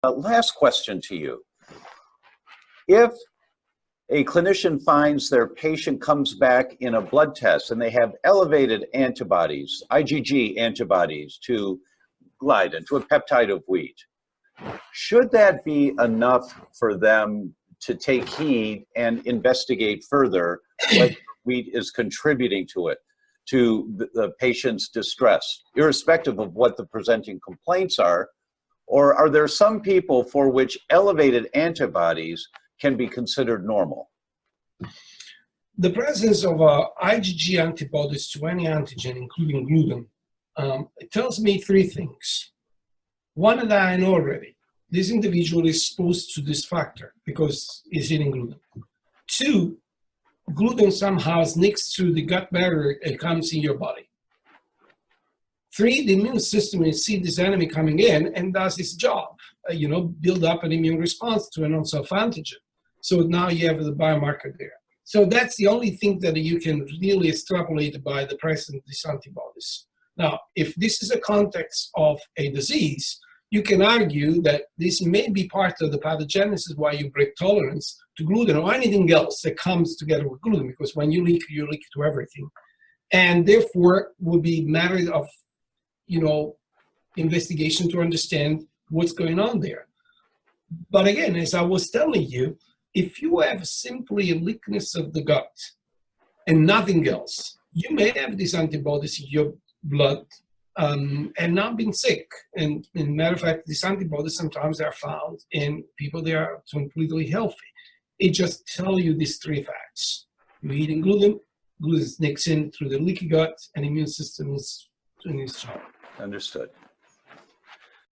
Last question to you. If a clinician finds their patient comes back in a blood test and they have elevated antibodies, IgG antibodies to gliadin, to a peptide of wheat, should that be enough for them to take heed and investigate further whether wheat is contributing to it, to the patient's distress, irrespective of what the presenting complaints are? Or are there some people for which elevated antibodies can be considered normal? The presence of IgG antibodies to any antigen, including gluten, it tells me three things. One that I know already. This individual is exposed to this factor because he's eating gluten. Two, gluten somehow sneaks through the gut barrier and comes in your body. Three, the immune system will see this enemy coming in and does its job, build up an immune response to an non-self antigen. So now you have the biomarker there. So that's the only thing that you can really extrapolate by the presence of these antibodies. Now, if this is a context of a disease, you can argue that this may be part of the pathogenesis why you break tolerance to gluten or anything else that comes together with gluten, because when you leak to everything. And therefore, will be matter of, investigation to understand what's going on there. But again, as I was telling you, if you have simply a leakness of the gut and nothing else, you may have these antibodies in your blood and not being sick. And in matter of fact, these antibodies sometimes are found in people that are completely healthy. It just tells you these three facts. You're eating gluten sneaks in through the leaky gut, and immune system is doing its job. Understood.